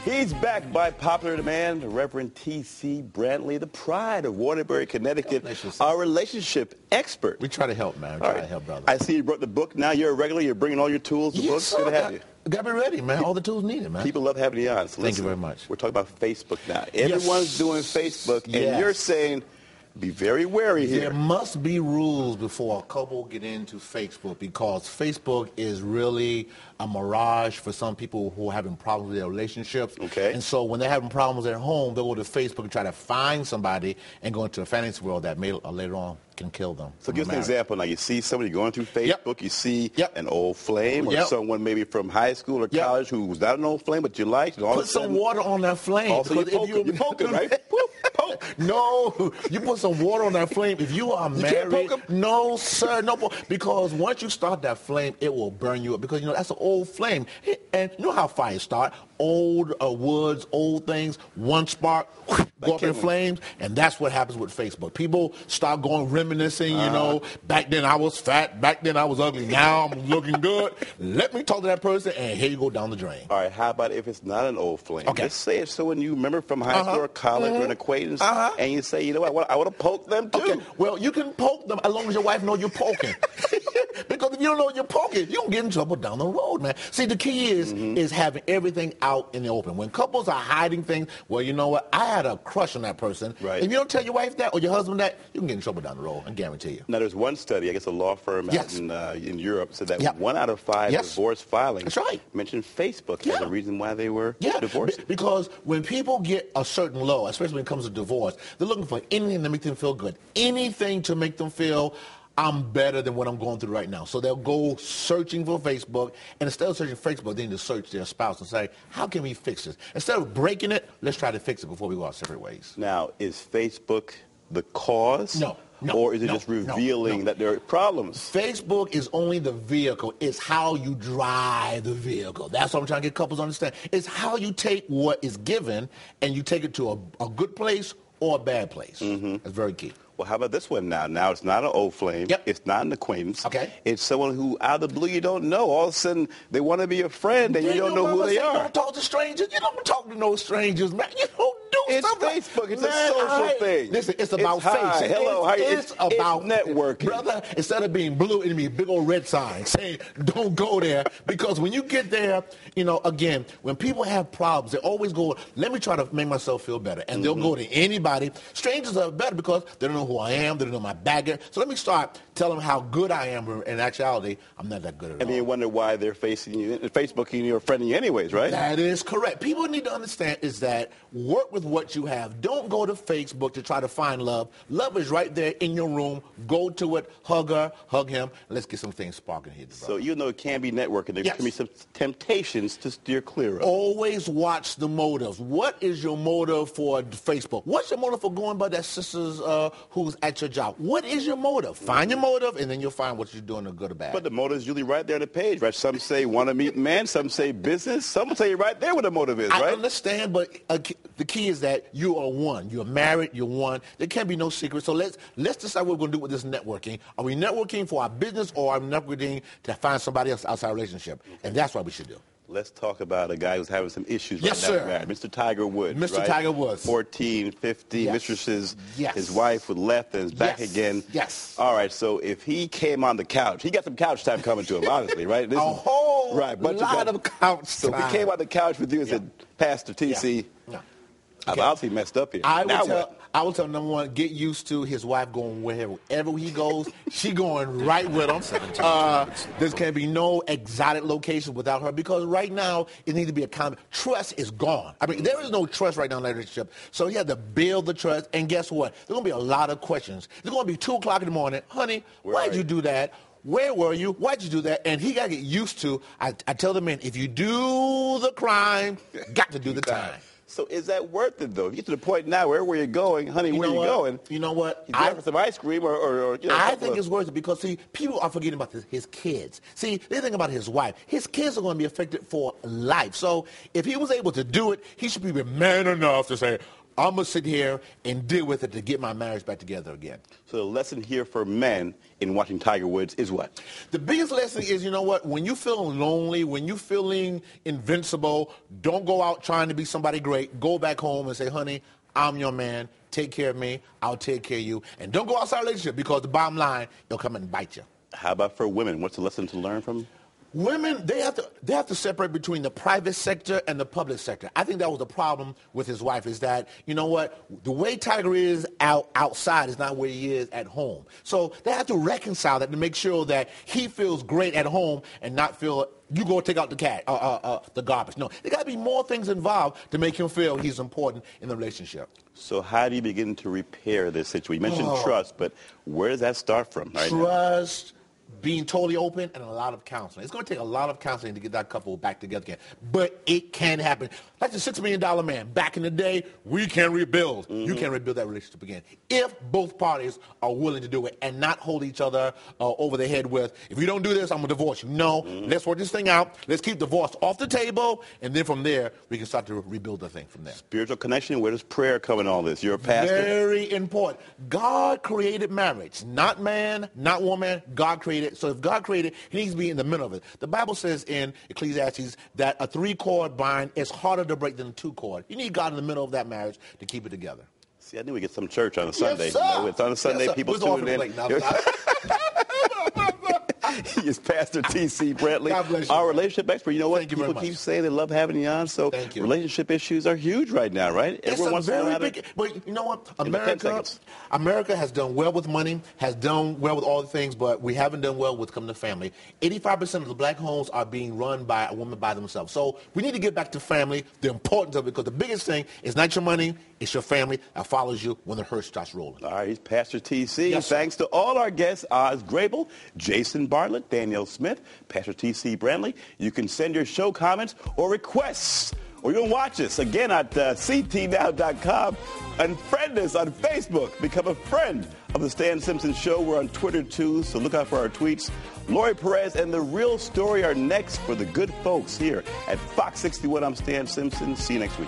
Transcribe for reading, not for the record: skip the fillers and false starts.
He's back by popular demand, Reverend T.C. Brantley, the pride of Waterbury, Connecticut, our relationship expert. We try to help, man. We try to help, brother. I see you brought the book. Now you're a regular. You're bringing all your tools, the books. Good to have you. Got me ready, man. All the tools needed, man. People love having you on. So Thank you very much. We're talking about Facebook now. Everyone's doing Facebook, and you're saying, be very wary here. There must be rules before a couple get into Facebook, because Facebook is really a mirage for some people who are having problems with their relationships. Okay. And so when they're having problems at home, they'll go to Facebook and try to find somebody and go into a fantasy world that may later on can kill them. So give us an example. Now, you see somebody going through Facebook, you see an old flame or someone maybe from high school or college who was not an old flame, but you liked. And all put some water on that flame. Also, you poke it, right? Poke. No, you put some water on that flame. If you are married, you can't poke 'em? no, sir, no, because once you start that flame, it will burn you up, because, you know, that's an old flame. And you know how fires start. Old woods, old things, one spark, go up in flames, and that's what happens with Facebook. People start going reminiscing, you know, back then I was fat, back then I was ugly, now I'm looking good. Let me talk to that person, and here you go down the drain. All right, how about if it's not an old flame? Okay. Let's say it's someone you remember from high school or college or an acquaintance, and you say, you know what, I want to poke them too. Okay, well, you can poke them as long as your wife knows you're poking. Because if you don't know you're poking, you'll get in trouble down the road, man. See, the key is having everything out in the open. When couples are hiding things, well, you know what? I had a crush on that person. Right. If you don't tell your wife that or your husband that, you can get in trouble down the road, I guarantee you. Now, there's one study, I guess a law firm out in Europe said that 1 out of 5 divorce filings mentioned Facebook as a reason why they were divorced. Because when people get a certain low, especially when it comes to divorce, they're looking for anything to make them feel good, anything to make them feel I'm better than what I'm going through right now. So they'll go searching for Facebook, and instead of searching Facebook, they need to search their spouse and say, how can we fix this? Instead of breaking it, let's try to fix it before we go our separate ways. Now, is Facebook the cause? No. Or is it just revealing that there are problems? Facebook is only the vehicle. It's how you drive the vehicle. That's what I'm trying to get couples to understand. It's how you take what is given and you take it to a good place or a bad place. That's very key. Well, how about this one now? Now, it's not an old flame. It's not an acquaintance. Okay. It's someone who, out of the blue, you don't know. All of a sudden, they want to be a friend, and you don't know who they are. Don't talk to strangers. You don't talk to no strangers, man. You don't do something. It's Facebook. It's a social thing. Listen, it's about face. Hello, how are you? It's about networking. Brother, instead of being blue, it'll be a big old red sign saying, don't go there. Because when you get there, you know, again, when people have problems, they always go, let me try to make myself feel better. And they'll go to anybody. Strangers are better because they don't know who I am. They don't know my background. So let me start telling them how good I am. In actuality, I'm not that good at all. And then you wonder why they're facing you, Facebooking you or friending you anyways, right? That is correct. People need to understand is that work with what you have. Don't go to Facebook to try to find love. Love is right there in your room. Go to it. Hug her. Hug him. Let's get some things sparking here. So even though it can be networking, there can be some temptations to steer clear of. Always watch the motives. What is your motive for Facebook? What's your motive for going by that sister's who's at your job? What is your motive? Find your motive, and then you'll find what you're doing, good or bad. But the motive is usually right there on the page, right? Some say want to meet man, some say business, some say right there what the motive is, right? I understand, but the key is that you are one. You're married, you're one. There can't be no secret. So let's decide what we're going to do with this networking. Are we networking for our business, or are we networking to find somebody else outside our relationship? And that's what we should do. Let's talk about a guy who's having some issues right now. Mr. Tiger Woods. Mr. Tiger Woods. 14, 15 mistresses. His wife was left and is back again. All right, so if he came on the couch, he got some couch time coming to him, honestly, right? This a whole lot of couch time. So if he came on the couch with you and said, Pastor TC, I've obviously messed up here. I will tell him, number one, get used to his wife going wherever he goes. She going right with him. There can be no exotic location without her, because right now it needs to be a common. Trust is gone. I mean, there is no trust right now in that relationship. So you have to build the trust. And guess what? There's going to be a lot of questions. There's going to be 2 o'clock in the morning. Honey, why'd you do that? Where were you? Why'd you do that? And he got to get used to, I tell the men, if you do the crime, got to do the time. So is that worth it, though? If you get to the point now, where you going? Honey, where you going? You know what? You grab some ice cream or you know, I think it's worth it because, see, people are forgetting about his kids. See, they think about his wife. His kids are going to be affected for life. So if he was able to do it, he should be man enough to say, I'm going to sit here and deal with it to get my marriage back together again. So the lesson here for men in watching Tiger Woods is what? The biggest lesson is, you know what, when you're feeling lonely, when you're feeling invincible, don't go out trying to be somebody great. Go back home and say, honey, I'm your man. Take care of me. I'll take care of you. And don't go outside a relationship, because the bottom line, it'll come and bite you. How about for women? What's the lesson to learn from? Women, they have to separate between the private sector and the public sector. I think that was the problem with his wife, is that, you know what, the way Tiger is outside is not where he is at home. So they have to reconcile that to make sure that he feels great at home and not feel you go take out the garbage. No, there got to be more things involved to make him feel he's important in the relationship. So how do you begin to repair this situation? You mentioned trust, but where does that start from right Trust. Being totally open, and a lot of counseling. It's going to take a lot of counseling to get that couple back together again. But it can happen. Like the $6 million man. Back in the day, we can rebuild. Mm-hmm. You can rebuild that relationship again. If both parties are willing to do it and not hold each other over the head with, if you don't do this, I'm going to divorce you. No, let's work this thing out. Let's keep divorce off the table. And then from there, we can start to rebuild the thing from there. Spiritual connection. Where does prayer come in all this? You're a pastor. Very important. God created marriage. Not man, not woman. God created. So if God created, he needs to be in the middle of it. The Bible says in Ecclesiastes that a 3-cord bind is harder to break than a 2-cord. You need God in the middle of that marriage to keep it together. See, I knew we get some church on a Sunday. Yes, sir. You know, it's on a Sunday, yes, people tune in. It's Pastor T.C. Brentley, God bless you, our relationship expert. You know what? Thank you People keep saying they love having you on. So relationship issues are huge right now, right? Everyone wants to know how to... But you know what? America has done well with money, has done well with all the things, but we haven't done well with coming to family. 85% of the black homes are being run by a woman by themselves. So we need to get back to family, the importance of it, because the biggest thing is not your money, it's your family that follows you when the hurt starts rolling. All right, he's Pastor T.C. Yes, Thanks to all our guests, Oz Grable, Jason Bartlett, Danielle Smith, Pastor T.C. Brentley. You can send your show comments or requests, or you can watch us again at ctnow.com and friend us on Facebook. Become a friend of the Stan Simpson Show. We're on Twitter, too, so look out for our tweets. Lori Perez and The Real Story are next for the good folks here at Fox 61. I'm Stan Simpson. See you next week.